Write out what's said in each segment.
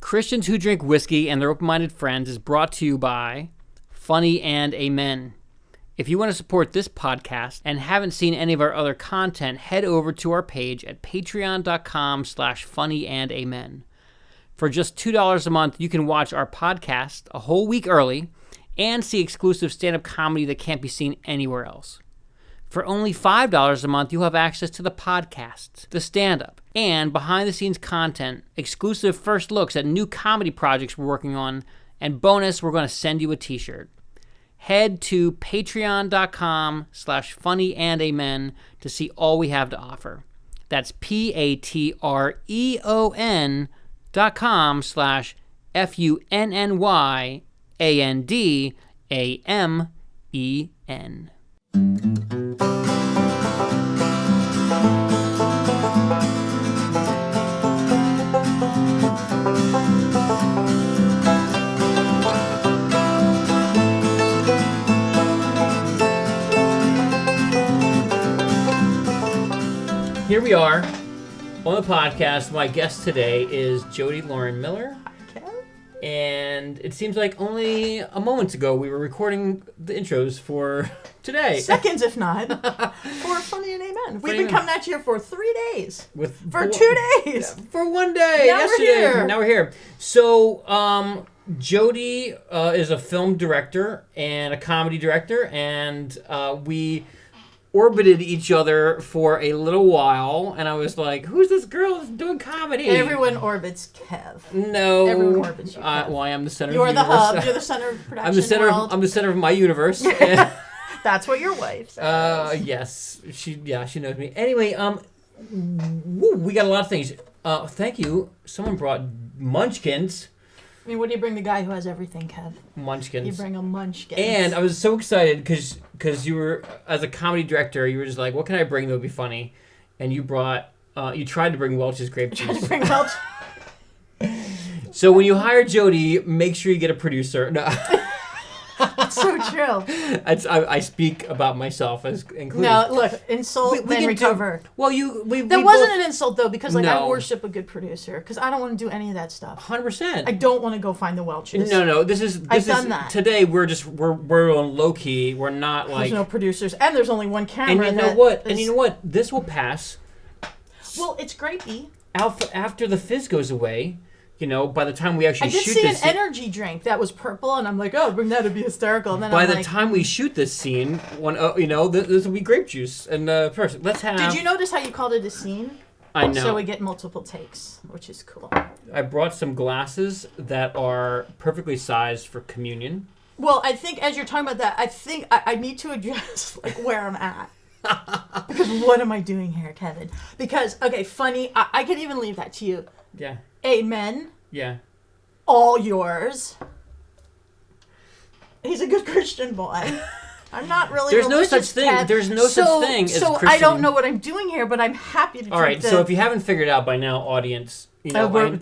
Christians Who Drink Whiskey and Their Open-Minded Friends is brought to you by Funny&Amen. If you want to support this podcast and haven't seen any of our other content, head over to our page at patreon.com/funnyandAmen. For just $2 a month, you can watch our podcast a whole week early and see exclusive stand-up comedy that can't be seen anywhere else. For only $5 a month, you'll have access to the podcasts, the stand-up, and behind-the-scenes content, exclusive first looks at new comedy projects we're working on, and bonus, we're going to send you a t-shirt. Head to patreon.com/funnyandAmen to see all we have to offer. That's patreon.com/funnyandAmen. Here we are on the podcast. My guest today is Jody Lauren Miller. And it seems like only a moment ago we were recording the intros for today. Seconds, if not, for Funny&Amen. We've been coming at you for 3 days. For 2 days. For 1 day. Now yesterday. Now we're here. So, Jody is a film director and a comedy director, and we orbited each other for a little while, and I was like, who's this girl that's doing comedy? Everyone orbits Kev. No. Everyone orbits you, Kev. Well, I am the center You're of the universe. universe. You're the center of production I'm the center of my universe. That's what your wife says. Yes. She knows me. Anyway, we got a lot of things. Thank you. Someone brought munchkins. I mean, what do you bring the guy who has everything, Kev? Munchkins. You bring a munchkin. And I was so excited because you were, as a comedy director, you were just like, what can I bring that would be funny? And you brought, you tried to bring Welch's grape juice. I bring Welch. So when you hire Jody, make sure you get a producer. No. That's so true. I speak about myself as including. No, look, insult, then recover. That wasn't an insult, though, because I worship a good producer, because I don't want to do any of that stuff. 100%. I don't want to go find the Welches. No, I've done that. Today, we're on low-key. We're not like... There's no producers, and there's only one camera. And you know what? This will pass. Well, it's grapey. After the fizz goes away... You know, by the time we actually shoot this... I did see an energy drink that was purple, and I'm like, oh, bring that to be hysterical. And then by the time we shoot this scene, this will be grape juice. And first, let's have... Did you notice how you called it a scene? I know. So we get multiple takes, which is cool. I brought some glasses that are perfectly sized for communion. Well, I think as you're talking about that, I think I need to address like where I'm at. Because what am I doing here, Kevin? Because, okay, funny, I can even leave that to you. Yeah. Amen. Yeah. All yours. He's a good Christian boy. I'm not really There's no such thing. Cat. There's no such thing as So Christian. I don't know what I'm doing here, but I'm happy to. All right. So if you haven't figured out by now, audience, did I blow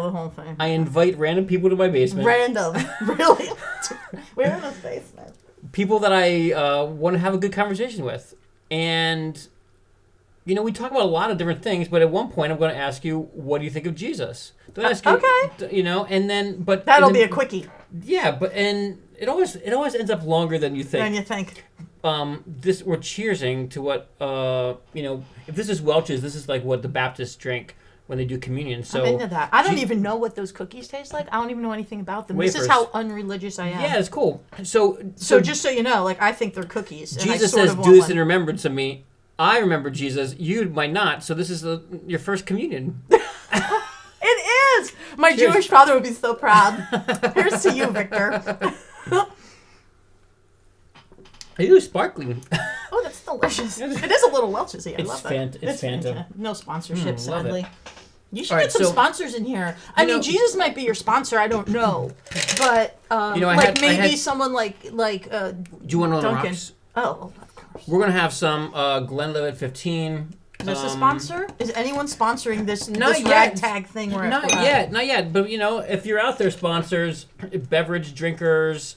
the whole thing? I invite random people to my basement. Random, really? We're in a basement. People that I want to have a good conversation with, and. You know, we talk about a lot of different things, but at one point I'm going to ask you, what do you think of Jesus? Okay. You know, and then, but... That'll be a quickie. Yeah, and it always ends up longer than you think. Than you think. We're cheersing to what, if this is Welch's, this is like what the Baptists drink when they do communion. So I'm into that. I don't even know what those cookies taste like. I don't even know anything about them. Wafers. This is how unreligious I am. Yeah, it's cool. So just so you know, like, I think they're cookies. Jesus says, do this in remembrance of me. I remember Jesus. You might not. So this is your first communion. It is. My Cheers. Jewish father would be so proud. Here's to you, Victor. Ooh, sparkling. Oh, that's delicious. It is a little Welch's-y. I love that. It's Fanta. No sponsorship, sadly. You should get some sponsors in here. I mean, Jesus might be your sponsor. I don't know, but someone like do you want to know Duncan? Rocks? Oh. We're going to have some Glenlivet 15. Is this a sponsor? Is anyone sponsoring this yet. ragtag thing? Not yet. But, you know, if you're out there, sponsors, beverage drinkers,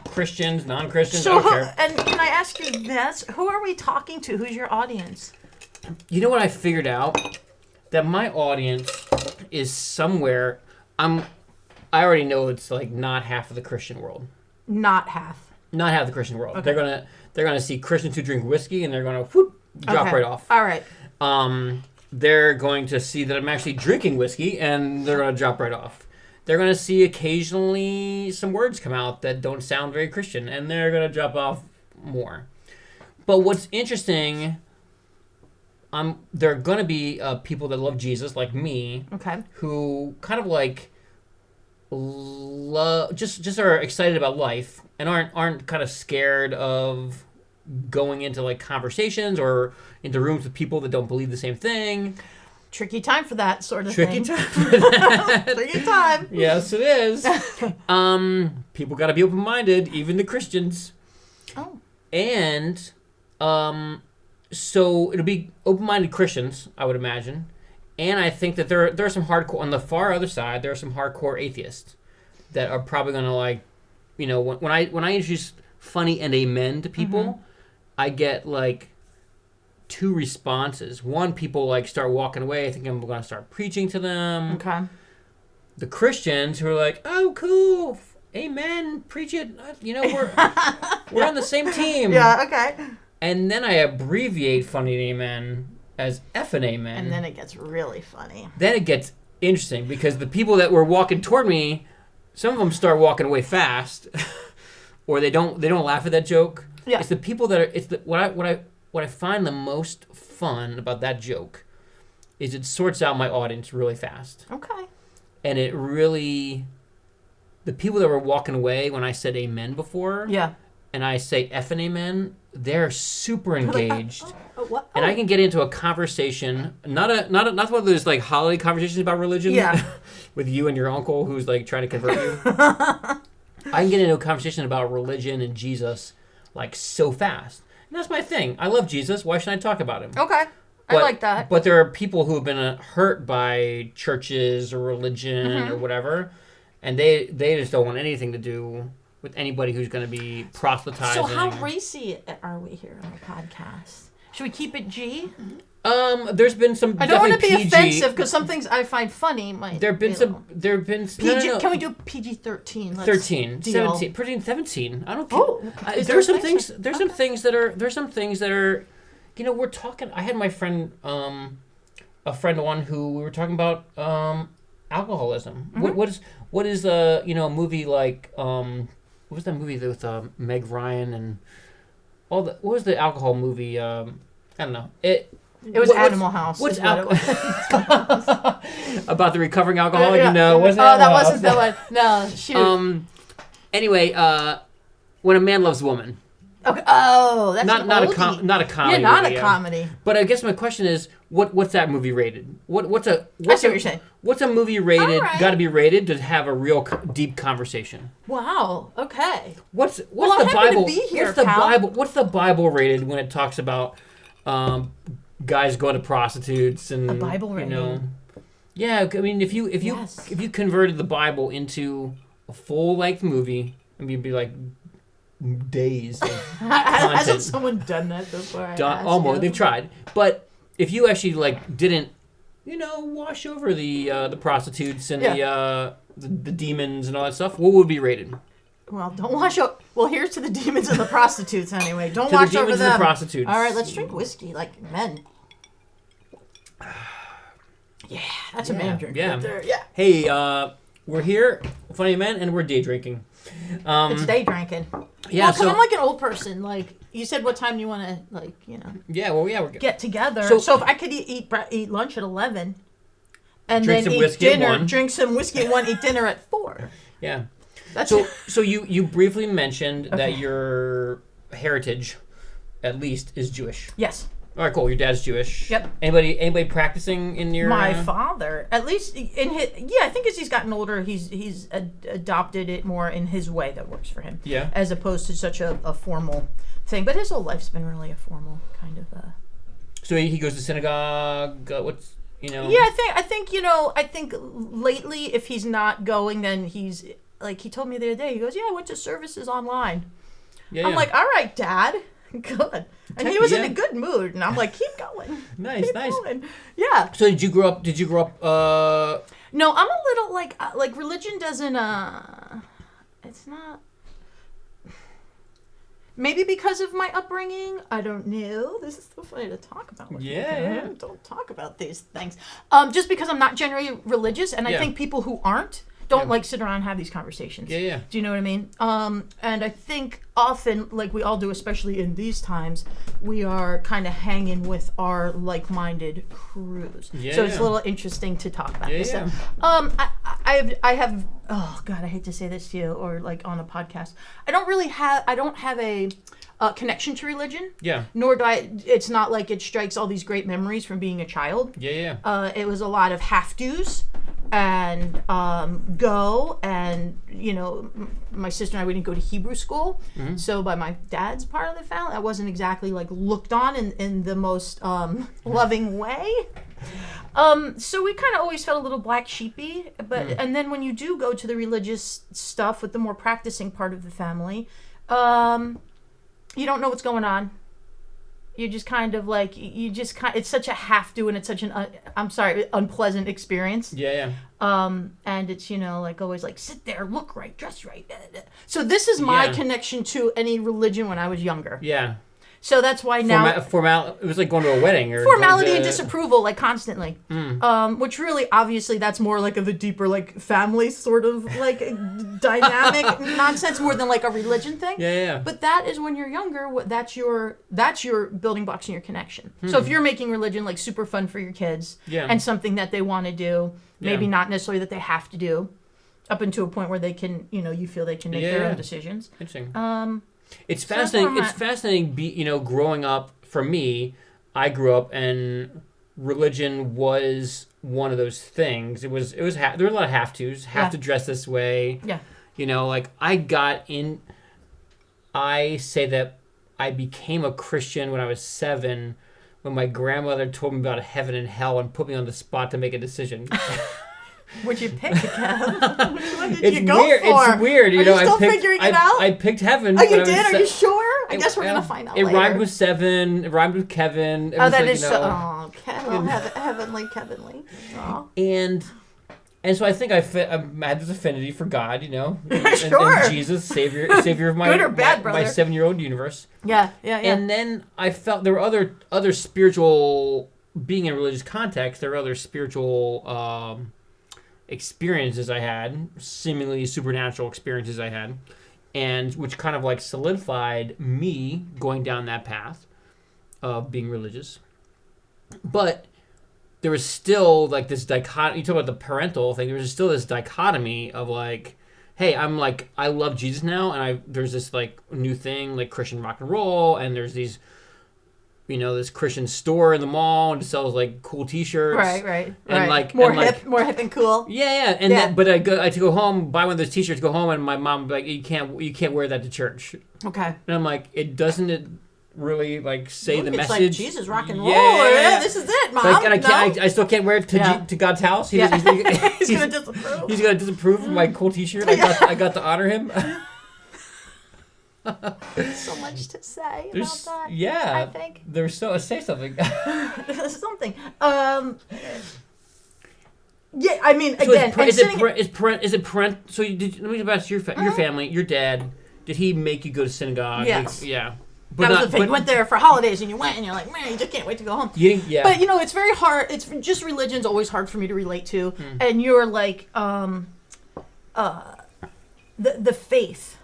Christians, non-Christians, I don't care. And can I ask you this? Who are we talking to? Who's your audience? You know what I figured out? that my audience is somewhere. I already know it's like not half of the Christian world. Not half. Not half the Christian world. Okay. They're gonna see Christians who drink whiskey, and they're gonna whoop, drop right off. All right. They're going to see that I'm actually drinking whiskey, and they're gonna drop right off. They're gonna see occasionally some words come out that don't sound very Christian, and they're gonna drop off more. But what's interesting, there are gonna be people that love Jesus, like me, Okay. who kind of like just are excited about life and aren't kind of scared of going into like conversations or into rooms with people that don't believe the same thing. Tricky time for that sort of Tricky thing. time for that. Tricky time. Yes, it is. People got to be open-minded, even the Christians. Oh. And so it'll be open-minded Christians, I would imagine. And I think that there are some hardcore, on the far other side, there are some hardcore atheists that are probably going to like, when I introduce Funny&Amen to people, I get like 2 responses. One, people like start walking away. I think I'm going to start preaching to them. Okay. The Christians who are like, oh, cool, amen, preach it. We're on the same team. Yeah, okay. And then I abbreviate Funny&Amen as F&Amen. And then it gets really funny. Then it gets interesting because the people that were walking toward me, some of them start walking away fast, or they don't laugh at that joke. Yeah. It's the people that are. What I find the most fun about that joke is it sorts out my audience really fast. Okay. And it really, the people that were walking away when I said amen before, Yeah. and I say F&Amen, they're super engaged. What? And I can get into a conversation, not one of those like holiday conversations about religion, Yeah. with you and your uncle who's like trying to convert you. I can get into a conversation about religion and Jesus like so fast. And that's my thing. I love Jesus. Why should I talk about him? Okay. I like that. But there are people who have been hurt by churches or religion or whatever, and they just don't want anything to do with anybody who's going to be proselytizing. So how racy are we here on the podcast? Should we keep it G? There's been some. I don't want to be PG. offensive because some things I find funny might. There have been some. PG. No. Can we do PG-13? 13, deal. 17, pretty 17. I don't care. Oh, there's some things. There's some things that are. We're talking. I had my friend, a friend one who we were talking about alcoholism. What is a movie like what was that movie with Meg Ryan and all the what was the alcohol movie? I don't know. It was Animal House. What's alcohol? About the recovering alcoholic? Yeah. No, wasn't that wasn't the one. No, shoot. Anyway, When a Man Loves a Woman. Okay. Oh, that's not a comedy. Yeah, not a comedy. But I guess my question is, what's that movie rated? What's I see what you're saying. What's a movie rated? Right. Got to be rated to have a real deep conversation. Wow. Okay. What's the I'm happy Bible? to be here, what's the pal. Bible? What's the Bible rated when it talks about guys going to prostitutes and A Bible rating. Yeah, I mean, if you converted the Bible into a full length movie, I mean, it'd be like days of content. Hasn't someone done that before? Almost, they've tried. But if you actually like didn't, wash over the prostitutes and the demons and all that stuff, what would be rated? Well, don't wash over. Well, here's to the demons and the prostitutes anyway. Don't To wash the over demons them. and the prostitutes. All right, let's drink whiskey like men. Yeah, that's a man drink. Yeah. Right there. Yeah. Hey, we're here, Funny&Amen, and we're day drinking. It's day drinking. Yeah, well, because I'm like an old person. Like you said, what time do you want to Yeah, well, yeah, we're get together. So So if I could eat lunch at 11, and Drink then some eat whiskey at dinner, 1. drink some whiskey at 1, eat dinner at 4. Yeah. That's So you briefly mentioned that your heritage, at least, is Jewish. Yes. All right, cool. Your dad's Jewish. Yep. Anybody practicing in your? My father, at least in his, I think as he's gotten older, he's adopted it more in his way that works for him. Yeah. As opposed to such a formal thing, but his whole life's been really a formal kind of. So he goes to synagogue. What's Yeah, I think lately, if he's not going, then he's like he told me the other day. He goes, "Yeah, I went to services online." Yeah. I'm like, "All right, Dad." Good. And he was in a good mood, and I'm like, keep going. Nice. Going. Yeah. So did you grow up? No, I'm a little like religion doesn't. It's not. Maybe because of my upbringing, I don't know. This is so funny to talk about. With yeah. Don't talk about these things. Just because I'm not generally religious, and I think people who aren't don't like sit around and have these conversations. Yeah. Do you know what I mean? And I think often, like we all do, especially in these times, we are kind of hanging with our like-minded crews. Yeah. So it's a little interesting to talk about this stuff. I have. Oh God, I hate to say this to you or like on a podcast. I don't have a connection to religion. Yeah. Nor do I. It's not like it strikes all these great memories from being a child. Yeah. It was a lot of have-tos and go, and my sister and I, we didn't go to Hebrew school, so by my dad's part of the family, I wasn't exactly like looked on in the most loving way. So we kind of always felt a little black sheepy, but and then when you do go to the religious stuff with the more practicing part of the family, you don't know what's going on. You just kind of like, it's such a have to, and it's such an, unpleasant experience. Yeah. And it's, like always like, sit there, look right, dress right. So this is my connection to any religion when I was younger. Yeah. So that's why now... It was like going to a wedding. Or formality and disapproval, like constantly. Which really, obviously, that's more like of a deeper, like, family sort of, like, dynamic nonsense more than, like, a religion thing. Yeah. But that is when you're younger, that's your building blocks and your connection. So if you're making religion, like, super fun for your kids and something that they want to do, maybe not necessarily that they have to do, up until a point where they can, you feel they can make their own decisions. Interesting. It's fascinating. It's fascinating. Growing up, for me, I grew up and religion was one of those things. There were a lot of have tos. Have to dress this way. Yeah. Like I say that I became a Christian when I was 7, when my grandmother told me about heaven and hell and put me on the spot to make a decision. What'd you pick, Kev? Which one did you go for? It's weird. Are you still figuring it out? I picked heaven. Oh, you did? Are you sure? I guess we're going to find out later. It rhymed with 7. It rhymed with Kevin. That is so... Oh, Kevin. Heavenly. Oh. And so I think I had this affinity for God, Sure. and Jesus, savior of my good or bad, my 7-year-old universe. Yeah. And then I felt there were other spiritual, being in a religious context, there were other spiritual experiences I had, seemingly supernatural experiences I had, and which kind of like solidified me going down that path of being religious. But there was still like this dichotomy. You talk about the parental thing. There was still this dichotomy of like, hey, I'm like, I love Jesus now, and there's this like new thing like Christian rock and roll, and there's these, this Christian store in the mall and it sells like cool T-shirts. Right. And like more hip and cool. Yeah. And then, but I to go home, buy one of those T-shirts, go home, and my mom would be like, you can't wear that to church. Okay. And I'm like, it really like say the message. Like Jesus rock and roll. Yeah. This is it, Mom. Like, and I still can't wear it to God's house. He's gonna disapprove. He's gonna disapprove of my cool T-shirt. I got to honor him. So much to say about that. Yeah, I think there's say something. Something. Yeah, I mean, so again, is it parent? So let me go back to your family. Your dad, did he make you go to synagogue? Yes. Yeah. But that was the thing. You went there for holidays, and you went, and you're like, man, you just can't wait to go home. Yeah. But it's very hard. It's just religion's always hard for me to relate to, and you're like, the faith.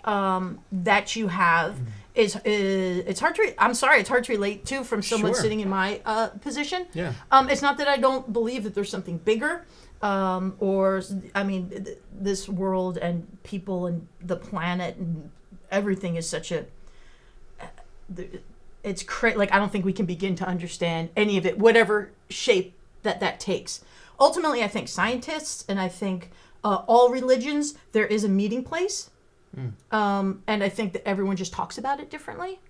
That you have is it's hard to it's hard to relate to from someone sitting in my position. Yeah. It's not that I don't believe that there's something bigger, or I mean this world and people and the planet and everything is such a it's like I don't think we can begin to understand any of it, whatever shape that takes. Ultimately, I think scientists and I think all religions, there is a meeting place. And I think that everyone just talks about it differently.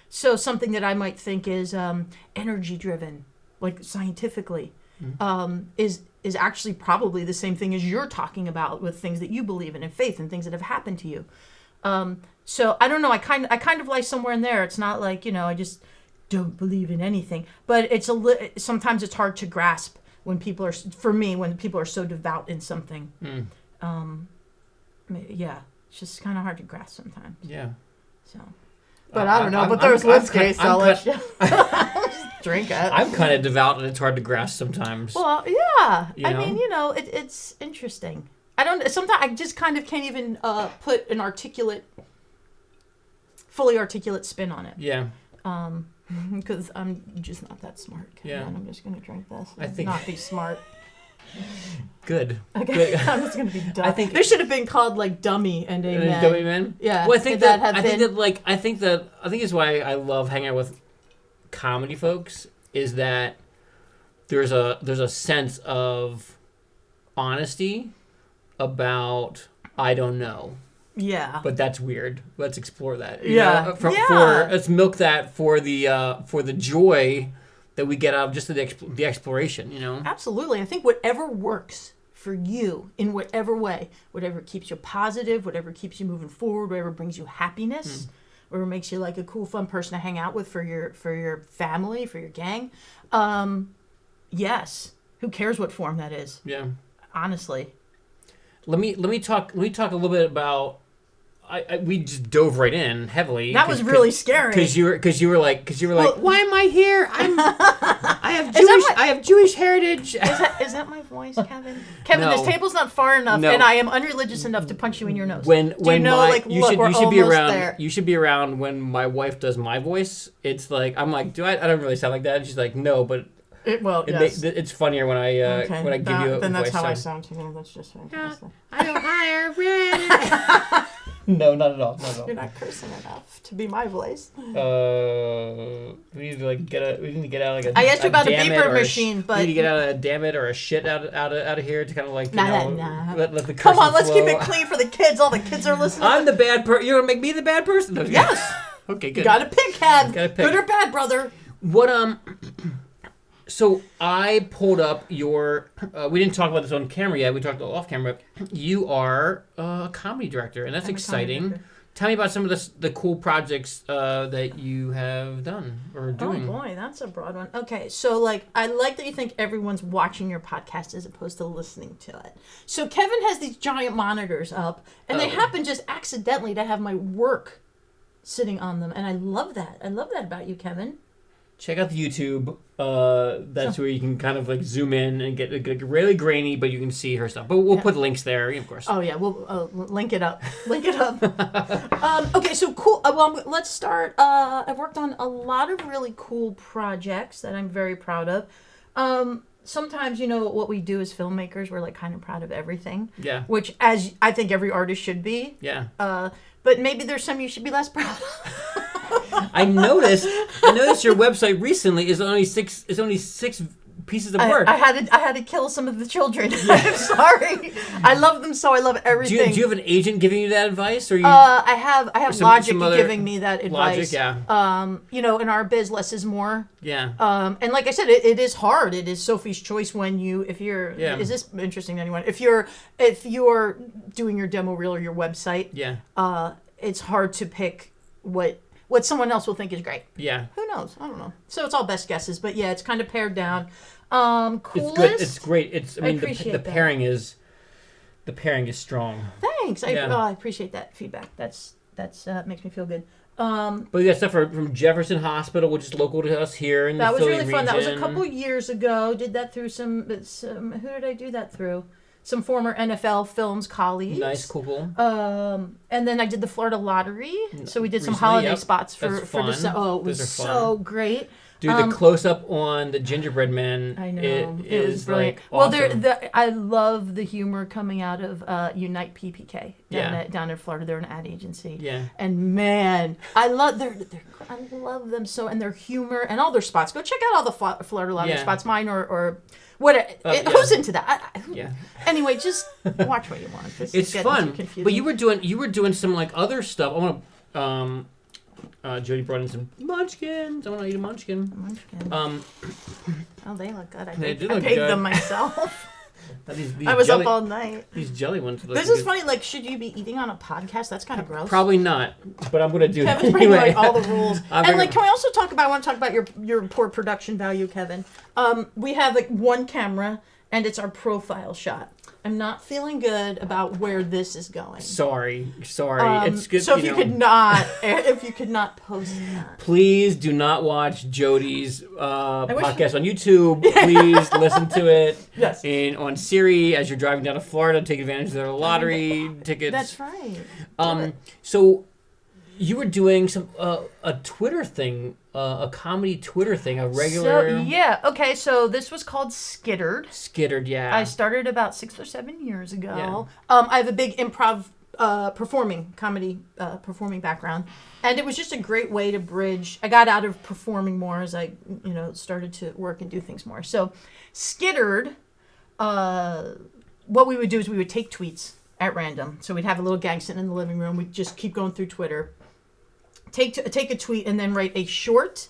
So something that I might think is energy driven, like scientifically, is actually probably the same thing as you're talking about with things that you believe in and faith and things that have happened to you. So I don't know. I kind of lie somewhere in there. It's not like, I just don't believe in anything. But sometimes it's hard to grasp when people are so devout in something. Yeah, it's just kind of hard to grasp sometimes. Yeah. So, but I don't know. But there's whiskey, so let's just drink it. I'm kind of devout, and it's hard to grasp sometimes. Well, yeah. I mean, it's interesting. Sometimes I just kind of can't even put an fully articulate spin on it. Yeah. Because I'm just not that smart. Yeah. I'm just gonna drink this. Not be smart. Good. Okay. Good. I'm just gonna be dumb. I think they should have been called like Dummy and Amen. Dummy Amen. Yeah. Well, I think that's why I love hanging out with comedy folks, is that there's a sense of honesty about I don't know. Yeah. But that's weird. Let's explore that. Let's milk that for the joy that we get out of just the exploration, Absolutely. I think whatever works for you in whatever way, whatever keeps you positive, whatever keeps you moving forward, whatever brings you happiness, whatever makes you like a cool, fun person to hang out with for your family, for your gang. Yes. Who cares what form that is? Yeah. Honestly. Let me talk a little bit about. We just dove right in heavily. That was really scary. Because you were like, why am I here? I have Jewish heritage. Is that my voice, Kevin? Kevin, No. this table's not far enough, No. and I am unreligious enough to punch you in your nose. You should be around. There. You should be around when my wife does my voice. It's like I'm like, I don't really sound like that. And she's like, no, but. Yes. It's funnier when I give you a then that's voice. how I sound to you. That's just fantastic. I don't hire. No, not at all. You're not cursing enough to be my voice. We need to get out like a. I asked you about a beeper machine, but we need to get out a damn it or a shit out of here to kind of like let the cursing come on, let's flow. keep it clean for the kids. All the kids are listening. I'm the bad person. You're gonna make me the bad person? No, yes. Okay, good. You gotta pick, Kev. Good or bad, brother. What So I pulled up your. We didn't talk about this on camera yet. We talked off camera. You are a comedy director, and that's exciting. Tell me about some of the cool projects that you have done or doing. Oh boy, that's a broad one. Okay, so I like that you think everyone's watching your podcast as opposed to listening to it. So Kevin has these giant monitors up, and they happen just accidentally to have my work sitting on them, and I love that. I love that about you, Kevin. Check out the YouTube. That's where you can kind of zoom in and get really grainy, but you can see her stuff. But we'll put links there, of course. Oh yeah, we'll link it up. Okay, so cool. Well, let's start. I've worked on a lot of really cool projects that I'm very proud of. Sometimes, what we do as filmmakers, we're kind of proud of everything. Yeah. Which, as I think every artist should be. Yeah. But maybe there's some you should be less proud of. I noticed your website recently is only six pieces of work. I had to kill some of the children. Yeah. I'm sorry. I love them so. I love everything. Do you have an agent giving you that advice, or you? I have Logic giving me that advice. Logic, yeah. In our biz, less is more. Yeah. And like I said, it is hard. It is Sophie's choice is this interesting to anyone? If you're doing your demo reel or your website, it's hard to pick what someone else will think is great. Yeah. Who knows? I don't know. So it's all best guesses, but yeah, it's kind of pared down. Coolest? It's good. It's great. The pairing is strong. Thanks. I appreciate that feedback. That's makes me feel good. But we got stuff from Jefferson Hospital, which is local to us here in the Philly region. That was really fun. That was a couple years ago. Did that through some who did I do that through? Some former NFL Films colleagues. Nice, cool. And then I did the Florida Lottery. So we did some holiday spots for the. Oh, it was so great. Dude, the close up on the gingerbread man. I know. It was brilliant. Awesome. Well, I love the humor coming out of Unite PPK down in Florida. They're an ad agency. Yeah. And man, I love them so, and their humor and all their spots. Go check out all the Florida Lottery spots, mine or. Who's into that? Anyway, just watch what you want. It's fun, but you were doing some other stuff. I want to. Jody brought in some munchkins. I want to eat a munchkin. They look good. I they do I look baked good. them myself. I was up all night. These jelly ones. This is funny. Like, should you be eating on a podcast? That's kind of gross. Probably not, but I'm gonna do it Kevin's anyway. bringing all the rules. And like, can we also talk about? I want to talk about your poor production value, Kevin. We have like one camera, and it's our profile shot. I'm not feeling good about where this is going. Sorry. It's good. So if you could not post that. Please do not watch Jody's podcast on YouTube. Please listen to it on Siri as you're driving down to Florida. Take advantage of their lottery tickets. That's right. So you were doing some a Twitter thing. A comedy Twitter thing, a regular... So this was called Skittered. Skittered, yeah. I started about 6 or 7 years ago. Yeah. I have a big improv comedy performing background. And it was just a great way to bridge... I got out of performing more as I, started to work and do things more. So Skittered, what we would do is we would take tweets at random. So we'd have a little gang sitting in the living room. We'd just keep going through Twitter. Take a tweet and then write a short,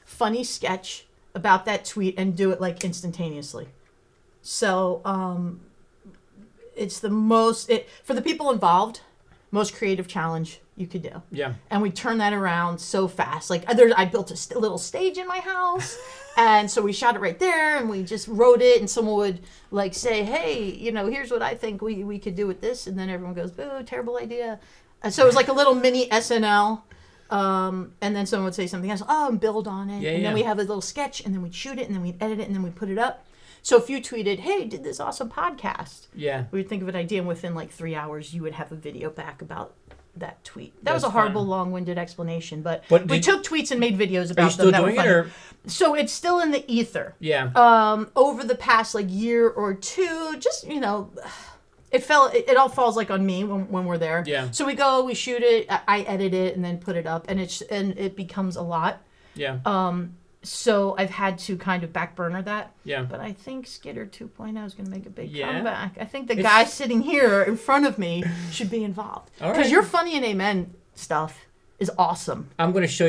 funny sketch about that tweet and do it like instantaneously. So it's the for the people involved, most creative challenge you could do. Yeah. And we turn that around so fast. Like I built a little stage in my house, and so we shot it right there, and we just wrote it, and someone would like say, "Hey, here's what I think we could do with this," and then everyone goes, "Boo, terrible idea." And so it was like a little mini SNL. And then someone would say something else, and build on it. And then we have a little sketch, and then we'd shoot it, and then we'd edit it, and then we'd put it up. So if you tweeted, "Hey, did this awesome podcast," we'd think of an idea, and within like 3 hours, you would have a video back about that tweet. That was a horrible, long-winded explanation, but we took tweets and made videos about them. Are you still doing it, or? So it's still in the ether. Yeah. Over the past like year or two, just it all falls like on me when we're there. Yeah. So we shoot it, I edit it, and then put it up, and it becomes a lot. Yeah. So I've had to kind of back burner that. Yeah. But I think Skitter 2.0 is going to make a big comeback. I think the guy sitting here in front of me should be involved. Because your Funny&Amen stuff is awesome. I'm going to show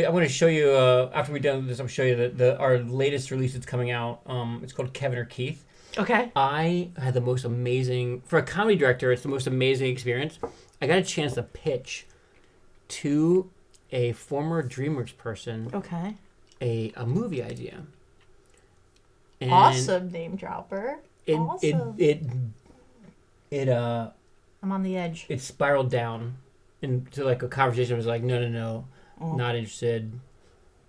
you after we're done with this. I'm going to show you our latest release that's coming out. It's called Kevin or Keith. Okay. I had the most amazing, for a comedy director, it's the most amazing experience. I got a chance to pitch to a former DreamWorks person. Okay. A movie idea. And awesome, name dropper. Awesome. I'm on the edge. It spiraled down into like a conversation. I was like, no, not interested.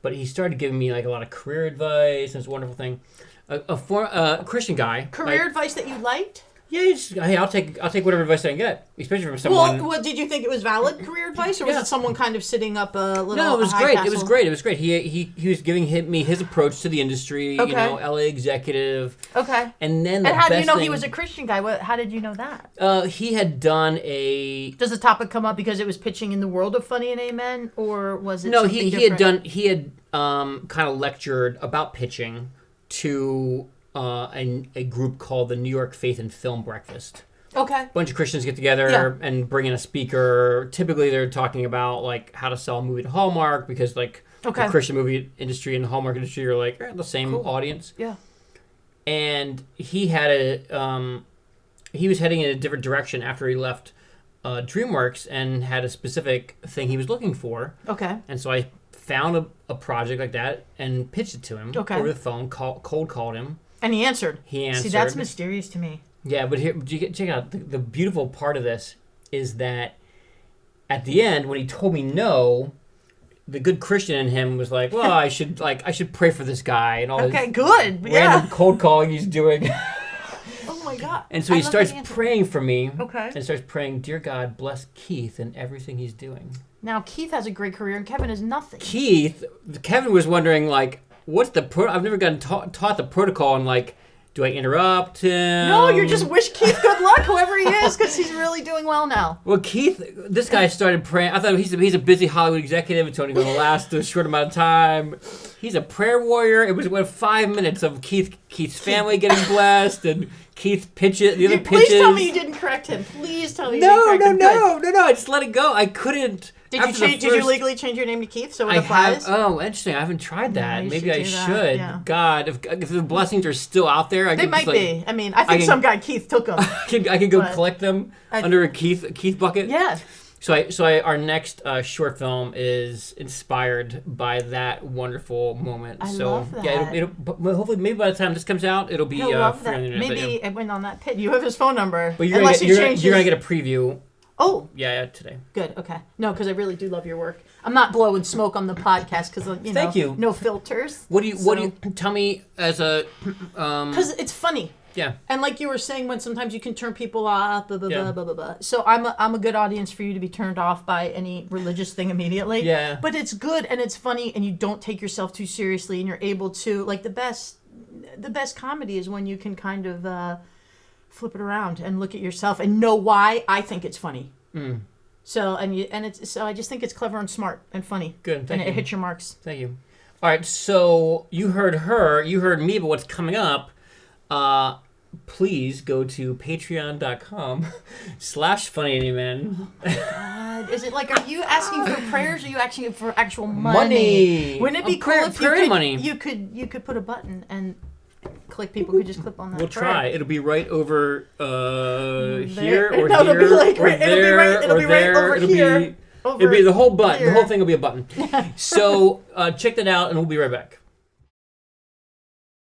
But he started giving me like a lot of career advice, and it's a wonderful thing. A Christian guy. Career advice that you liked? Yeah, hey, I'll take whatever advice I can get, especially from someone. Well, did you think it was valid career advice, or was it someone kind of sitting up a little? No, it was great. It was great. He was giving me his approach to the industry. Okay. LA executive. Okay. And then how did you know he was a Christian guy? How did you know that? He had done a. Does the topic come up because it was pitching in the world of Funny&Amen, or was it? No, he had kind of lectured about pitching to a group called the New York Faith and Film Breakfast. Okay. A bunch of Christians get together and bring in a speaker. Typically, they're talking about like how to sell a movie to Hallmark because the Christian movie industry and the Hallmark industry are like the same audience. Yeah. And he had he was heading in a different direction after he left DreamWorks and had a specific thing he was looking for. Okay. And so I found a project like that and pitched it to him over the phone, cold called him. And he answered. See, that's mysterious to me. Yeah, but here, check out the beautiful part of this is that at the end, when he told me no, the good Christian in him was like, "Well, I should pray for this guy and all this good, random cold calling he's doing." Oh my God! And so he starts praying for me. Okay. And starts praying, "Dear God, bless Keith and everything he's doing." Now Keith has a great career, and Kevin has nothing. Kevin was wondering like, what's the I've never gotten taught the protocol and like, do I interrupt him? No, you just wish Keith good luck, whoever he is, because he's really doing well now. Well, Keith, this guy started praying. I thought he's a busy Hollywood executive. It's only going to last a short amount of time. He's a prayer warrior. It was 5 minutes of Keith's family getting blessed and Keith pitches. Please tell me you didn't correct him. Please tell me you didn't correct him. No. I just let it go. I couldn't. Did you legally change your name to Keith so it applies? Oh, interesting. I haven't tried that. Yeah, Maybe I should. should. Yeah. God, if the blessings are still out there, They might be. I mean, I think some guy Keith took them. I can go collect them under a Keith bucket. Yeah. So our next short film is inspired by that wonderful moment. I love that. Yeah, but hopefully maybe by the time this comes out, it'll be free on the internet. Maybe it went on that pit. You have his phone number. But you're gonna get a preview. Oh. Yeah, today. Good. Okay. No, because I really do love your work. I'm not blowing smoke on the podcast because Thank you. No filters. What do you tell me as a? Because it's funny. Yeah. And like you were saying, when sometimes you can turn people off, blah, blah, blah, blah, blah, blah. So I'm a good audience for you to be turned off by any religious thing immediately. Yeah. But it's good and it's funny and you don't take yourself too seriously and you're able to, like the best comedy is when you can kind of flip it around and look at yourself and know why I think it's funny. Mm. So I just think it's clever and smart and funny. Good. Thank you. And it hits your marks. Thank you. All right. So you heard her. You heard me. But what's coming up? Please go to patreon.com/Funny&Amen. Oh my God. Is it like, are you asking for prayers or are you asking for actual money? Wouldn't it be cool if you could put a button and people could just click on that? We'll try. It'll be right over here or no, here it'll be like, or there it'll be right over here. It'll be the whole button. Here. The whole thing will be a button. So check that out and we'll be right back.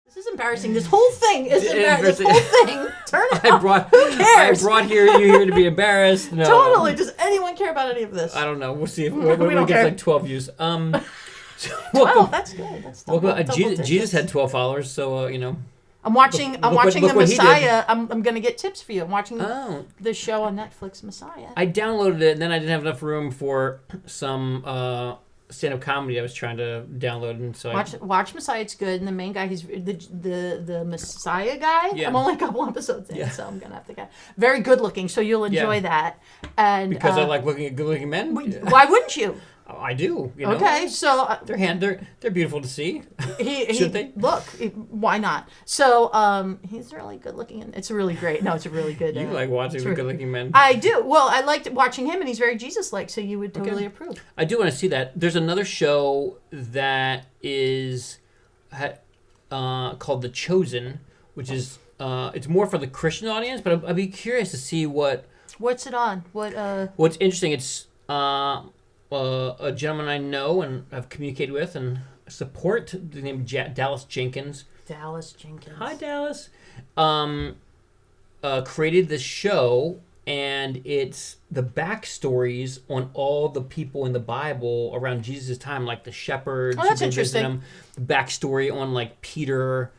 This is embarrassing. This whole thing is embarrassing. This whole thing. Turn it off. Who cares? I brought you here to be embarrassed. No. Totally. Does anyone care about any of this? I don't know. We'll see if we get like 12 views. 12. That's good. That's Jesus had 12 followers, so I'm watching the Messiah. I'm going to get tips for you. I'm watching the show on Netflix, Messiah. I downloaded it, and then I didn't have enough room for some stand-up comedy I was trying to download, and so watch Messiah. It's good. And the main guy, he's the Messiah guy. Yeah. I'm only a couple episodes in, so I'm gonna have to get very good looking. So you'll enjoy that. And because I like looking at good-looking men. Why wouldn't you? I do. Okay, so they're beautiful to see. Should they? Look, why not? So he's really good looking, and it's really great. No, it's a really good. You like watching good looking men? I do. Well, I liked watching him, and he's very Jesus-like, so you would totally approve. I do want to see that. There's another show that is called The Chosen, which is it's more for the Christian audience, but I'd be curious to see what's it on. What's interesting? It's a gentleman I know and have communicated with and support, named Dallas Jenkins. Dallas Jenkins. Hi, Dallas. Created this show, and it's the backstories on all the people in the Bible around Jesus' time, like the shepherds. Oh, that's interesting. The backstory on like Peter.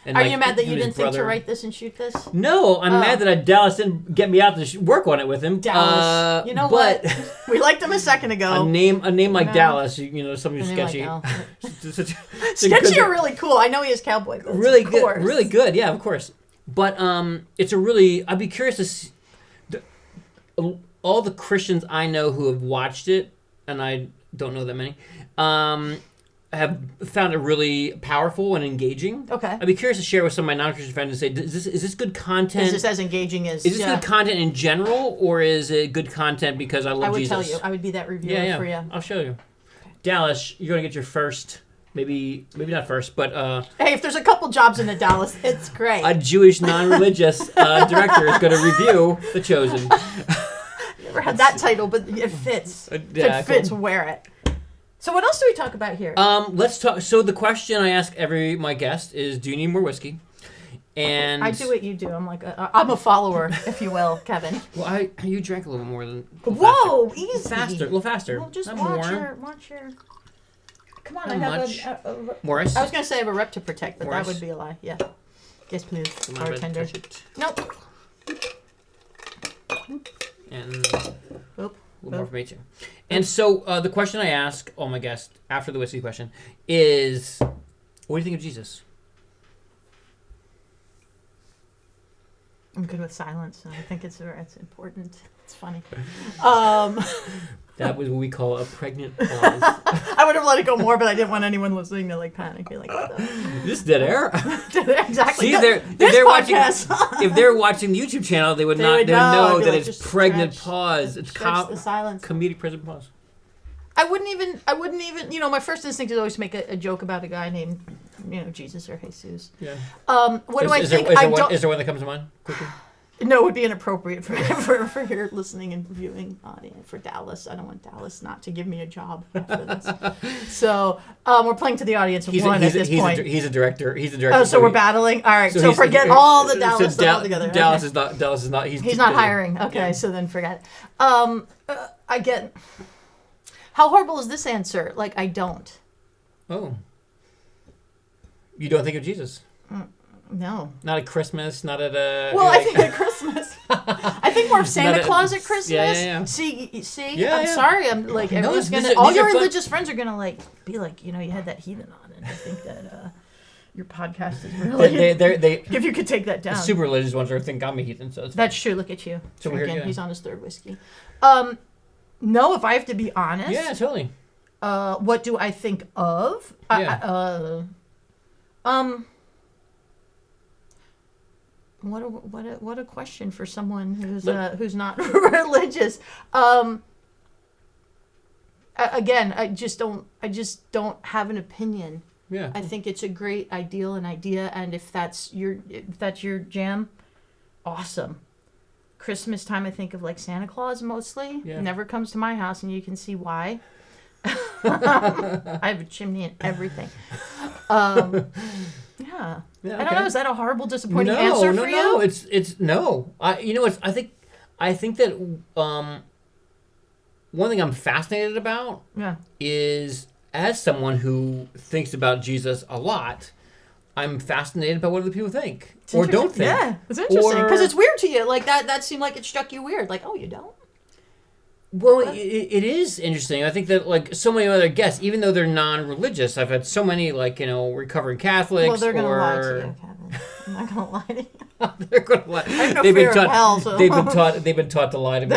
And Are you mad that you didn't think to write this and shoot this? No, I'm mad that Dallas didn't get me out to work on it with him. Dallas, you know what? We liked him a second ago. A name like Dallas, somebody sketchy. Sketchy or really cool? I know he has cowboy boots. Really good, really good. Yeah, of course. But I'd be curious to see all the Christians I know who have watched it, and I don't know that many. Have found it really powerful and engaging. Okay. I'd be curious to share with some of my non-Christian friends and say, is this good content? Is this as engaging as... Is this good content in general, or is it good content because I love Jesus? I would tell you. I would be that reviewer for you. I'll show you. Dallas, you're going to get your first, maybe not first, but... hey, if there's a couple jobs in the Dallas, it's great. A Jewish non-religious director is going to review The Chosen. Never had that title, but it fits. If it fits, wear it. So what else do we talk about here? Let's talk. So the question I ask my guest is, do you need more whiskey? And I do what you do. I'm like I'm a follower, if you will, Kevin. Well, you drank a little more than. Whoa, faster. easy. Faster, a little faster. Well, just watch your. Come on, I have a Morris. I was gonna say I have a rep to protect, but Morris. that would be a lie. Yeah. Yes, please, bartender. Nope. And. Oop. A little more for me too. And so the question I ask all my guests after the whiskey question is, what do you think of Jesus? I'm good with silence. I think it's important. It's funny. That was what we call a pregnant pause. I would have let it go more, but I didn't want anyone listening to panic. Be like, what the? This dead air. Exactly. See, if they're watching the YouTube channel, they would know that it's pregnant pause. It's the silence. Comedic pregnant pause. I wouldn't even, my first instinct is always to make a joke about a guy named, Jesus or Jesus. Yeah. What do I think? Is there one that comes to mind quickly? No, it would be inappropriate for your listening and viewing audience for Dallas. I don't want Dallas not to give me a job after this. So we're playing to the audience of one at this point. He's a director. Oh, so we're battling. All right. So forget all the Dallas stuff altogether. Dallas is not. He's not hiring. Okay, yeah. So then forget it. I get. How horrible is this answer? Like, I don't. Oh. You don't think of Jesus? No. Not at Christmas, not at a... Well, I think at Christmas. I think more of Santa Claus at Christmas. Yeah. See? Yeah, I'm sorry. I'm like, everyone's going to... All your religious friends are going to, like, be like, you had that heathen on. And I think that your podcast is really... They if you could take that down. The super religious ones think I'm a heathen, so... That's true. Look at you. So drinking. weird, yeah. He's on his third whiskey. No, if I have to be honest... Yeah, totally. What do I think of? Yeah. What a question for someone who's not religious. Again, I just don't have an opinion. Yeah. I think it's a great ideal and idea, and if that's your jam, awesome. Christmas time, I think of like Santa Claus mostly. Yeah. Never comes to my house, and you can see why. I have a chimney and everything. Yeah. Yeah, I don't know. Is that a horrible, disappointing answer for you? No, it's no. I think that one thing I'm fascinated about is, as someone who thinks about Jesus a lot, I'm fascinated by what other people think or don't think. Yeah, it's interesting because it's weird to you. Like that seemed like it struck you weird. Like, oh, you don't. Well, it is interesting. I think that, like, so many other guests, even though they're non-religious, I've had so many, like, recovering Catholics. Well, they're going to lie to you, Kevin. I'm not going to lie to you. They're going to lie. I have no fear of hell, so. They've been taught to lie to me.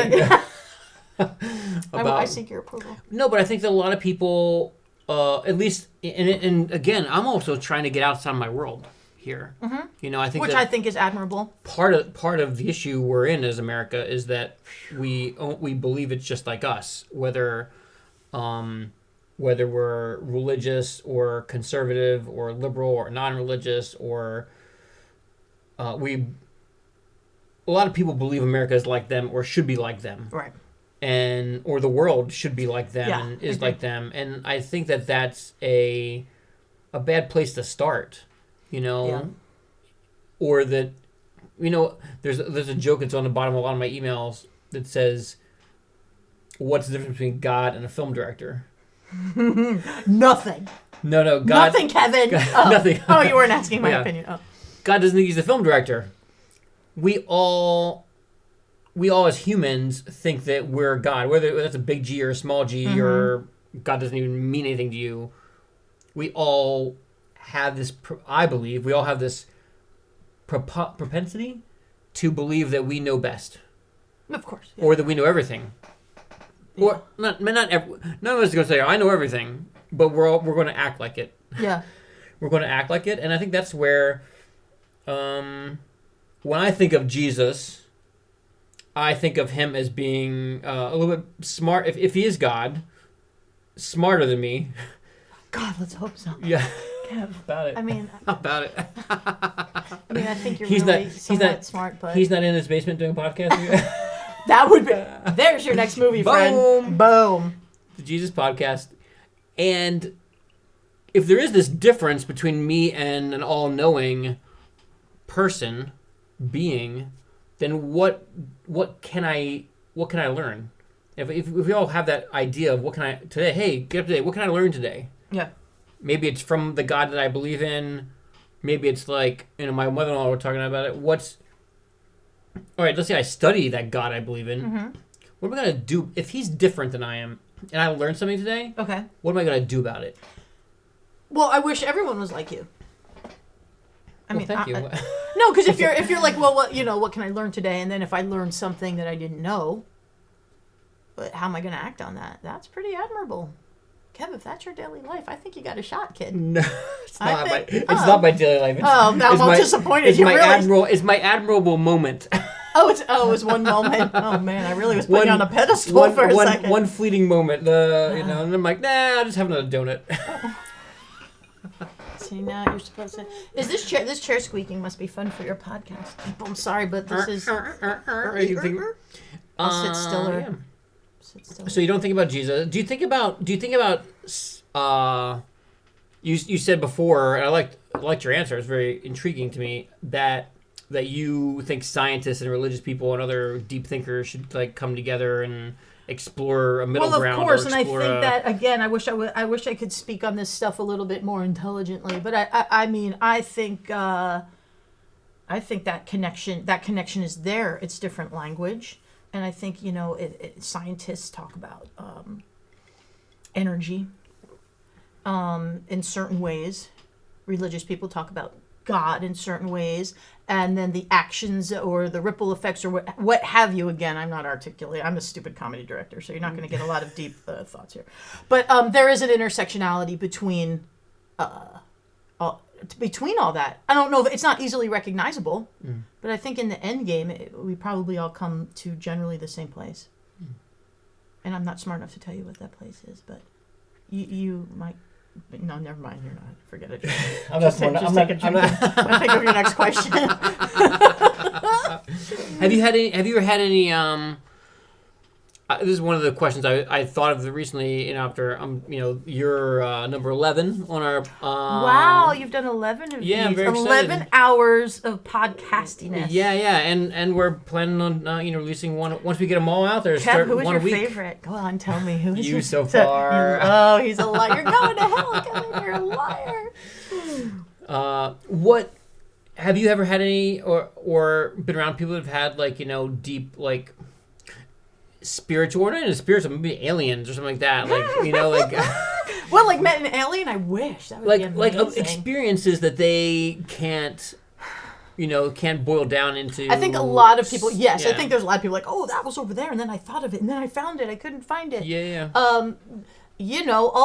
I seek your approval. No, but I think that a lot of people, at least, and again, I'm also trying to get outside my world here. Mm-hmm. I think I think is admirable. Part of the issue we're in as America is that we believe it's just like us, whether we're religious or conservative or liberal or non-religious or a lot of people believe America is like them or should be like them, right? Or the world should be like them and is like them, and I think that that's a bad place to start. Or that, there's a joke that's on the bottom of a lot of my emails that says, what's the difference between God and a film director? Nothing. No, God. Nothing, Kevin. Nothing. Oh, you weren't asking my opinion. Oh. God doesn't think he's a film director. We all as humans think that we're God, whether that's a big G or a small G or God doesn't even mean anything to you. We all have this, I believe, we all have this propensity to believe that we know best. Of course. Yeah. Or that we know everything. Yeah. Or none of us is going to say, I know everything, but we're going to act like it. Yeah. We're going to act like it, and I think that's where, when I think of Jesus, I think of him as being a little bit smart. If he is God, smarter than me. God, let's hope so. Yeah. Kev, about it. I mean, about it. I think you're somewhat smart, but he's not in his basement doing podcasts. That would be. There's your next movie, friend. Boom. The Jesus podcast, and if there is this difference between me and an all-knowing being, then what can I learn? If we all have that idea of what can I today? Hey, get up today. What can I learn today? Yeah. Maybe it's from the God that I believe in. Maybe it's like, my mother-in-law were talking about it. All right, let's say I study that God I believe in. Mm-hmm. What am I going to do if he's different than I am and I learned something today? Okay. What am I going to do about it? Well, I wish everyone was like you. Thank you. No, because if you're like, well, what can I learn today? And then if I learned something that I didn't know, but how am I going to act on that? That's pretty admirable. Kev, if that's your daily life, I think you got a shot, kid. No, it's not. It's not my daily life. Now I'm all disappointed. It's my admirable moment. it was one moment. Oh man, I really was putting you on a pedestal for a second. One fleeting moment. And I'm like, nah, I'll just have another donut. See, now you're supposed to. Is this chair squeaking must be fun for your podcast? I'm sorry, but this is. I'll sit stiller. Yeah. So you don't think about Jesus? Do you think about? You said before, and I liked your answer. It's very intriguing to me that you think scientists and religious people and other deep thinkers should like come together and explore a middle ground. Well, of course, and I think that again, I wish I could speak on this stuff a little bit more intelligently. But I think that connection is there. It's different language, and I think scientists talk about energy in certain ways. Religious people talk about God in certain ways, and then the actions or the ripple effects or what have you. Again, I'm not articulate. I'm a stupid comedy director, so you're not going to get a lot of deep thoughts here. But there is an intersectionality between all that. I don't know if it's not easily recognizable, but I think in the end game, we probably all come to generally the same place. And I'm not smart enough to tell you what that place is, but you might. No, never mind. You're not. Forget it. I'm not. I'll think of your next question. Have you ever had any? This is one of the questions I thought of recently. After you're number 11 on our. Wow, you've done 11 of these. I'm very 11 excited. Hours of podcastiness. Yeah, and we're planning on releasing one once we get them all out there. Kev, who is your week. Favorite? Go on, tell me who is you so far. Oh, he's a liar. You're going to hell, Kevin. You're a liar. What have you ever had any or been around people that have had deep spiritual, or not even spiritual, maybe aliens or something like that, well, met an alien. I wish that would be amazing. Experiences that they can't boil down into. I think a lot of people. Yes, yeah. I think there's a lot of people oh, that was over there, and then I thought of it, and then I found it. I couldn't find it. Yeah. All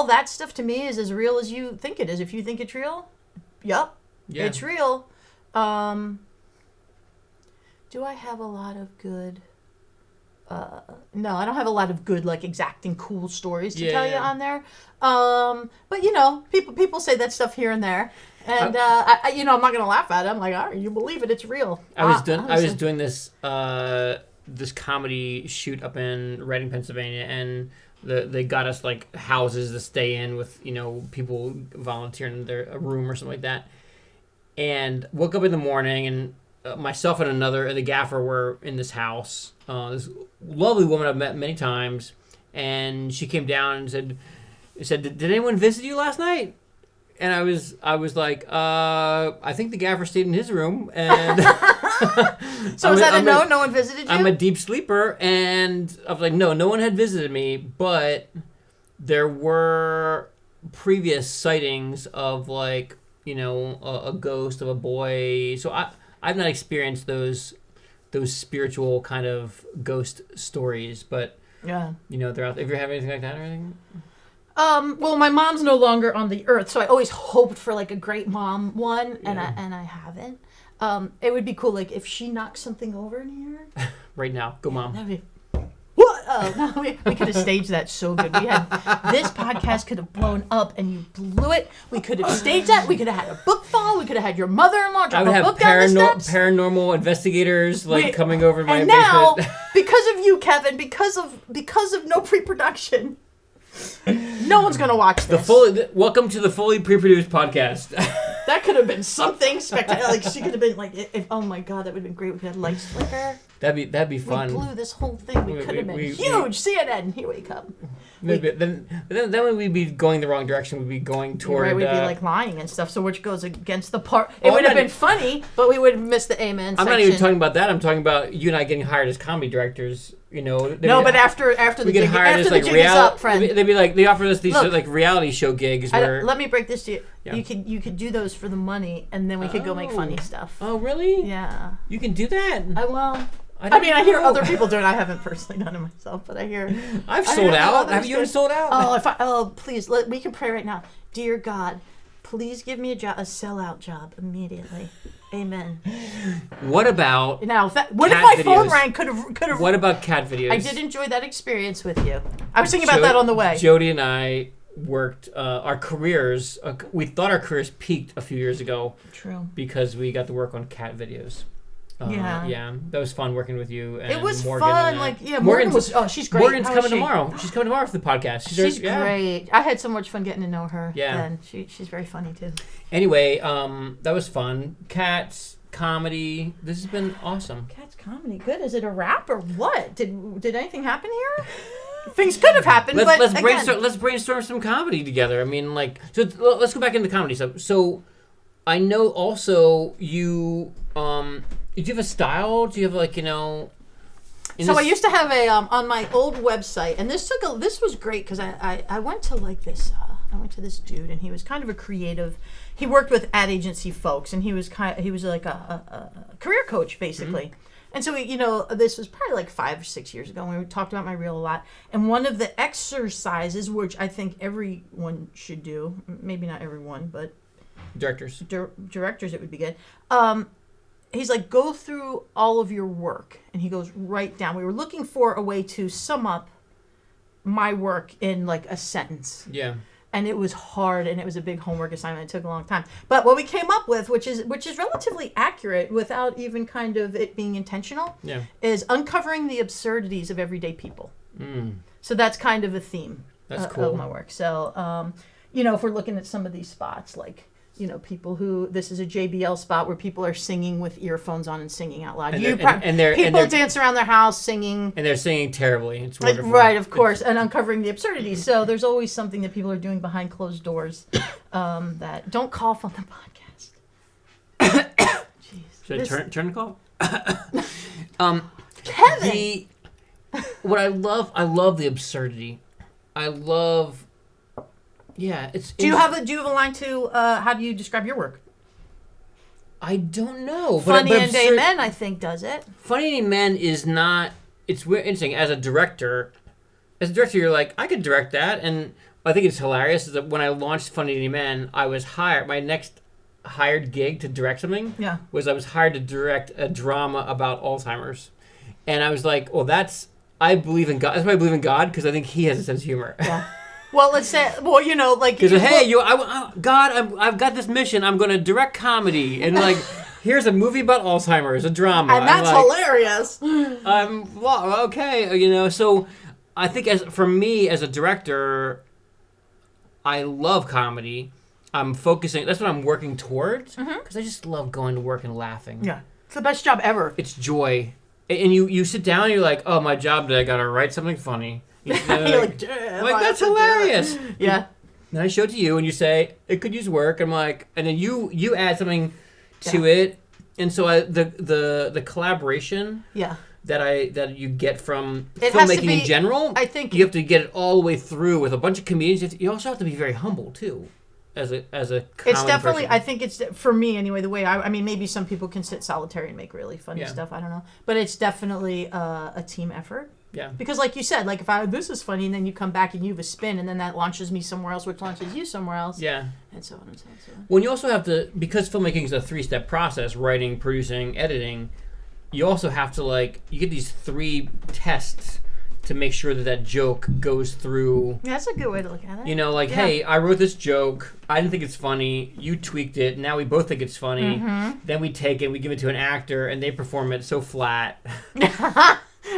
that stuff to me is as real as you think it is. If you think it's real, yep, yeah. It's real. Do I have a lot of good? No, I don't have a lot of good, exacting cool stories to tell you on there. But people say that stuff here and there, and I'm not gonna laugh at it. I'm like, all right, you believe it? It's real. I was doing this this comedy shoot up in Reading, Pennsylvania, and they got us houses to stay in with people volunteering in a room or something like that, and woke up in the morning and. Myself and the gaffer were in this house. This lovely woman I've met many times, and she came down and said, "Did anyone visit you last night?" And I was like, "I think the gaffer stayed in his room." And so was that a no? No one visited you? I'm a deep sleeper, and I was like, "No one had visited me," but there were previous sightings of a ghost of a boy. So I've not experienced those spiritual kind of ghost stories, but they're out. Have you ever had anything like that or anything? Well, my mom's no longer on the earth, so I always hoped for a great mom one, and I haven't. It would be cool if she knocked something over in here. Right now, go mom. That'd be. What? Oh no, we could have staged that so good. This podcast could have blown up, and you blew it. We could have staged that. We could have had a book fall. We could have had your mother-in-law drop a book down the steps. Paranormal investigators coming over my basement. And now, because of you, Kevin, because of no pre-production, no one's gonna watch this. Welcome to the fully pre-produced podcast. That could have been something spectacular. She could have been oh my god, that would have been great. We could have lights flicker. That'd be fun. We blew this whole thing. We could have been huge. CNN, here we come. Then we'd be going the wrong direction. We'd be going toward. Right, we'd be lying and stuff. So which goes against the part. It would have been funny, but we would have missed the amen. I'm not even talking about that. I'm talking about you and I getting hired as comedy directors. But after the jig is up, friend. They'd be they offer us these reality show gigs. Let me break this to you. Yeah. You could do those for the money, and then we could go make funny stuff. Oh, really? Yeah. You can do that. I hear other people do it. I haven't personally done it myself, but I hear. I've sold out. Have you ever sold out? Please, we can pray right now. Dear God, please give me a sellout job immediately. Amen. What about Now, what if cat my videos? phone rang? Could have. What about cat videos? I did enjoy that experience with you. I was thinking about that on the way. Jody and I worked our careers. We thought our careers peaked a few years ago. True. Because we got to work on cat videos. Yeah, that was fun working with you. And it was Morgan fun. Morgan was. Oh, she's great. Morgan's coming tomorrow. She's coming tomorrow for the podcast. She's great. I had so much fun getting to know her. Yeah, and she's very funny too. Anyway, that was fun. Cats comedy. This has been awesome. Cats comedy. Good. Is it a wrap or what? Did anything happen here? Things could have happened. Let's brainstorm some comedy together. I mean, so let's go back into comedy stuff. So, I know also you. Do you have a style? Do you have So I used to have a on my old website, and this was great because I went to this. I went to this dude, and he was kind of a creative. He worked with ad agency folks, and he was like a career coach basically. Mm-hmm. And so this was probably 5 or 6 years ago when we talked about my reel a lot. And one of the exercises, which I think everyone should do, maybe not everyone, but directors it would be good. He's like, go through all of your work. And he goes right down. We were looking for a way to sum up my work in a sentence. Yeah. And it was hard, and it was a big homework assignment. It took a long time. But what we came up with, which is relatively accurate without even kind of it being intentional, is uncovering the absurdities of everyday people. Mm. So that's kind of a theme of my work. So, if we're looking at some of these spots, people who, this is a JBL spot where people are singing with earphones on and singing out loud. People dance around their house singing. And they're singing terribly. It's wonderful. Right, of course, and uncovering the absurdities. So there's always something that people are doing behind closed doors that don't cough on the podcast. Jeez. Should I turn the call? Kevin! What I love the absurdity. I love... Yeah, do you have a line to how do you describe your work? I don't know. Funny&Amen, I think, does it. Funny&Amen is not. It's weird, interesting. As a director, you're like, I could direct that, and I think it's hilarious. Is that when I launched Funny&Amen, I was hired. My next hired gig to direct something was I was hired to direct a drama about Alzheimer's, and I was like, well, I believe in God. That's why I believe in God, because I think He has a sense of humor. Yeah. Well, let's say, because God, I've got this mission. I'm going to direct comedy, and here's a movie about Alzheimer's, a drama, and that's hilarious. Okay, So, I think for me as a director, I love comedy. I'm focusing. That's what I'm working towards because I just love going to work and laughing. Yeah, it's the best job ever. It's joy, and you sit down and you're like, oh, my job today, I got to write something funny. You're like, that's hilarious. Yeah. Then I show it to you, and you say it could use work. I'm like, and then you add something to it, and so the collaboration. Yeah. That you get from filmmaking in general. I think you have to get it all the way through with a bunch of comedians. You also have to be very humble too, as a. It's definitely. person. I think it's for me anyway. The way I mean, maybe some people can sit solitary and make really funny stuff. I don't know, but it's definitely a team effort. Yeah. Because like you said, if this is funny, and then you come back and you have a spin, and then that launches me somewhere else, which launches you somewhere else. Yeah. And so on and so on. Well, you also have to, because filmmaking is a 3-step process, writing, producing, editing, you also have to you get these 3 tests to make sure that joke goes through. Yeah, that's a good way to look at it. Hey, I wrote this joke. I didn't think it's funny. You tweaked it. Now we both think it's funny. Mm-hmm. Then we take it, we give it to an actor, and they perform it so flat.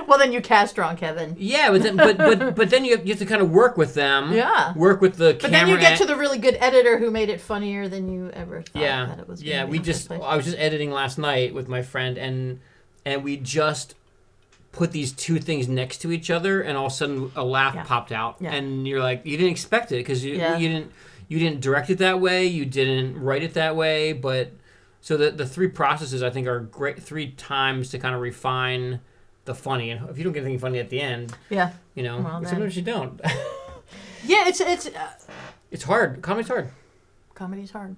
Well, then you cast wrong, Kevin. Yeah, but then you have to kind of work with them. Yeah. Work with the camera. But then you get to the really good editor who made it funnier than you ever thought that it was going to be. I was just editing last night with my friend, and we just put these 2 things next to each other, and all of a sudden a laugh popped out. Yeah. And you're like, you didn't expect it because you didn't direct it that way, you didn't write it that way, but so the 3 processes I think are great 3 times to kind of refine the funny, and if you don't get anything funny at the end, sometimes you don't. Yeah, it's hard. Comedy's hard. Comedy's hard.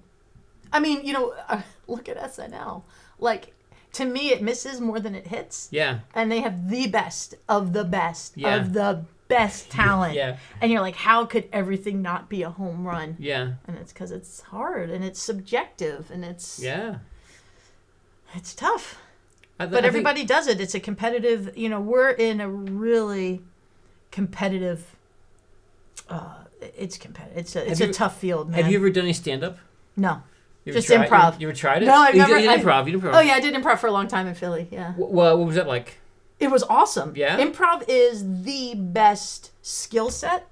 I mean, look at SNL. To me, it misses more than it hits. Yeah. And they have the best of the best of the best talent. Yeah. And you're like, how could everything not be a home run? Yeah. And it's because it's hard and it's subjective and it's. Yeah. It's tough. But everybody does it. It's a competitive, we're in a really competitive, it's competitive. It's a tough field, man. Have you ever done any stand-up? No. Just improv. You ever tried it? No, I've never. You did improv. Oh, yeah, I did improv for a long time in Philly, yeah. Well, what was that like? It was awesome. Yeah? Improv is the best skill set.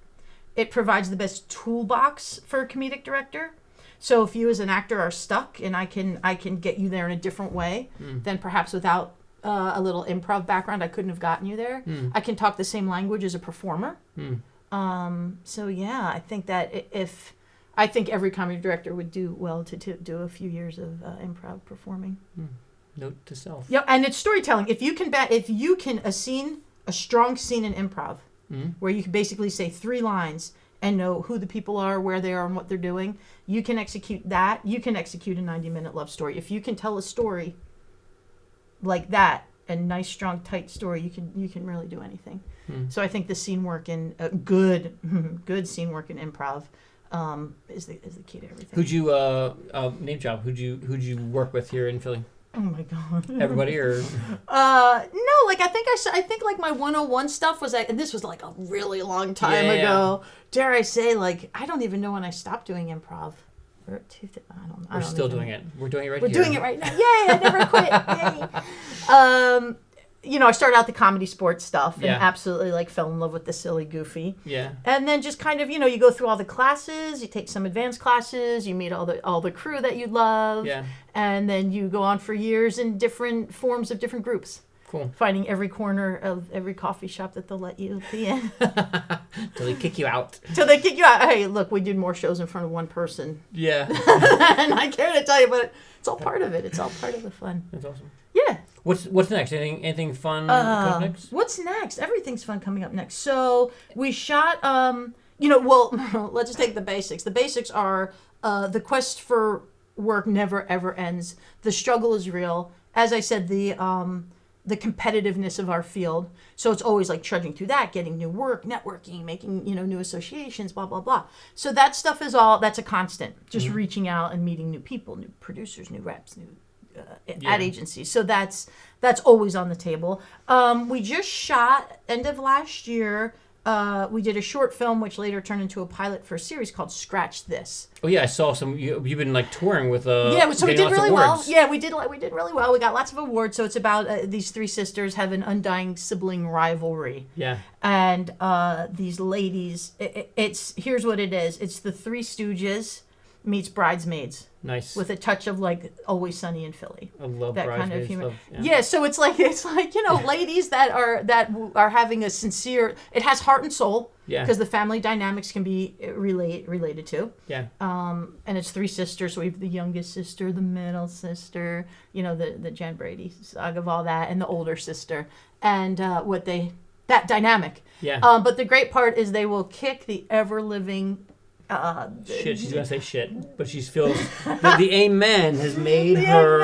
It provides the best toolbox for a comedic director. So if you as an actor are stuck and I can get you there in a different way, then perhaps without a little improv background, I couldn't have gotten you there. I can talk the same language as a performer. So yeah, I think that I think every comedy director would do well to do a few years of improv performing. Note to self. Yeah, and it's storytelling. If you can a strong scene in improv, where you can basically say 3 lines and know who the people are, where they are, and what they're doing, you can execute that. You can execute a 90-minute love story. If you can tell a story like that, a nice, strong, tight story, you can really do anything. So I think the scene work in good scene work in improv is the key to everything. Who'd you name drop? Who'd you work with here in Philly? Oh my God. Everybody or? No, like I think like my 101 stuff was and this was like a really long time ago. Yeah. Dare I say, like I don't even know when I stopped doing improv. We're still doing it. We're doing it right here. We're doing it right now. Yay! I never quit. Yay. I started out the comedy sports stuff and absolutely like fell in love with the silly, goofy. Yeah. And then just kind of, you go through all the classes, you take some advanced classes, you meet all the crew that you love. Yeah. And then you go on for years in different forms of different groups. Cool. Finding every corner of every coffee shop that they'll let you be in. Till they kick you out. Hey, look, we did more shows in front of one person. Yeah. And I can't tell you, but it's all part of it. It's all part of the fun. That's awesome. Yeah. What's next? Anything fun coming up next? What's next? Everything's fun coming up next. So we shot, let's just take the basics. The basics are the quest for work never ever ends. The struggle is real. As I said, the competitiveness of our field. So it's always like trudging through that, getting new work, networking, making, new associations, blah, blah, blah. So that stuff that's a constant. Just reaching out and meeting new people, new producers, new reps, new ad agencies. So that's always on the table. We just shot end of last year. We did a short film which later turned into a pilot for a series called Scratch This. Oh yeah, I saw some. You've been like touring with. So we did really well. Yeah, we did really well. We got lots of awards. So it's about these 3 sisters have an undying sibling rivalry. Yeah. And these ladies, here's what it is. It's the 3 Stooges meets Bridesmaids. Nice. With a touch of like Always Sunny in Philly. I love that Bridesmaids. Kind of humor. Yeah, so it's like ladies that are having a sincere. It has heart and soul. Yeah. Because the family dynamics can be related to. Yeah. And it's 3 sisters. So we have the youngest sister, the middle sister, the Jen Brady saga of all that, and the older sister, and that dynamic. Yeah. But the great part is they will kick the ever living. Shit, she's gonna say shit, but she feels the Amen has made her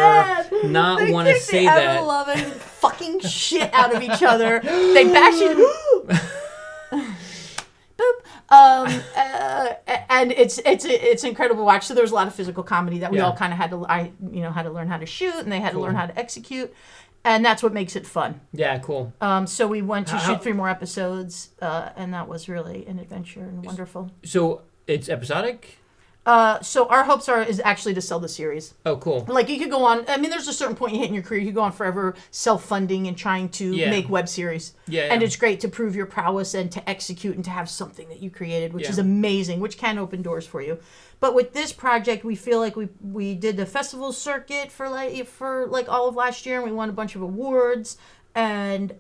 not want to say that. They ever-loving fucking shit out of each other. They bash it. Boop. And it's incredible to watch. So there's a lot of physical comedy that we all kind of had to. I had to learn how to shoot, and they had to learn how to execute. And that's what makes it fun. Yeah, cool. So we went to shoot 3 more episodes, and that was really an adventure and wonderful. So it's episodic? So our hopes is actually to sell the series. Oh, cool. Like you could go on, there's a certain point you hit in your career, you could go on forever self-funding and trying to make web series. Yeah. And it's great to prove your prowess and to execute and to have something that you created, which is amazing, which can open doors for you. But with this project, we feel like we did the festival circuit for all of last year, and we won a bunch of awards, and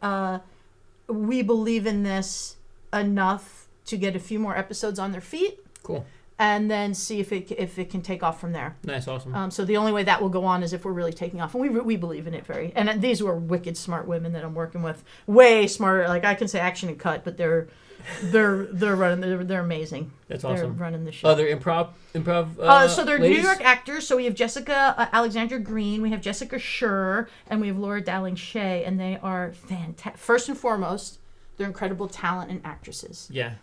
we believe in this enough to get a few more episodes on their feet. Cool. And then see if it can take off from there. Nice, awesome. So the only way that will go on is if we're really taking off, and we believe in it very. And these were wicked smart women that I'm working with, way smarter. Like I can say action and cut, but they're running. They're amazing. That's awesome. They're running the show. Oh, they're improv. So they're ladies? New York actors. So we have Jessica Alexandra Green, we have Jessica Schur, and we have Laura Dowling Shea, and they are fantastic. First and foremost, they're incredible talent and actresses. Yeah.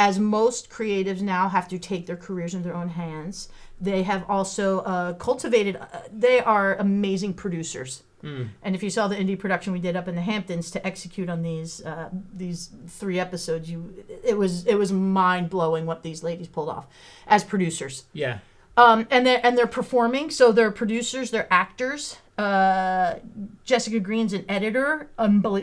as most creatives now have to take their careers in their own hands, they have also cultivated, they are amazing producers. And if you saw the indie production we did up in the Hamptons to execute on these 3 episodes, it was mind blowing what these ladies pulled off as producers. Yeah. And they're performing, so they're producers, they're actors. Jessica Green's an editor.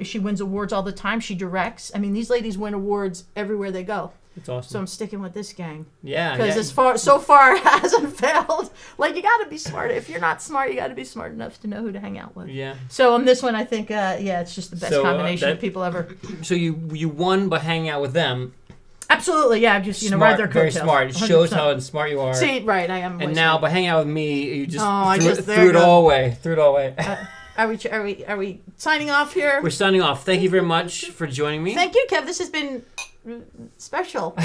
She wins awards all the time. She directs. I mean, these ladies win awards everywhere they go. It's awesome. So I'm sticking with this gang. Yeah. Because so far it hasn't failed. Like, you got to be smart. If you're not smart, you got to be smart enough to know who to hang out with. Yeah. So on this one, I think, it's just the best combination of people ever. So you won by hanging out with them. Absolutely, yeah. Just smart, ride their very coattails. smart. It shows how smart you are. See, right, I am. And now by hanging out with me, you just threw threw it all away. Threw it all away. Are we signing off here? We're signing off. Thank you very much for joining me. Thank you, Kev. This has been special.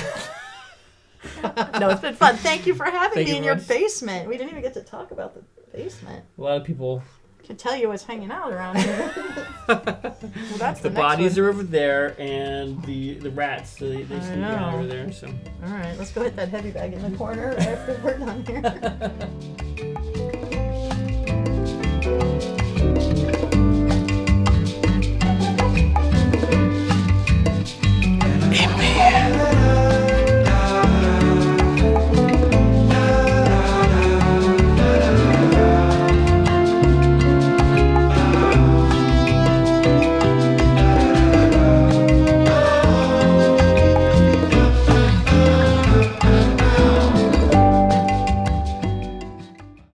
No, it's been fun. Thank you for having me in your basement. We didn't even get to talk about the basement. A lot of people can tell you what's hanging out around here. Well, that's the bodies are over there, and the rats. They sneak around over there. So. All right, let's go hit that heavy bag in the corner after we're done here.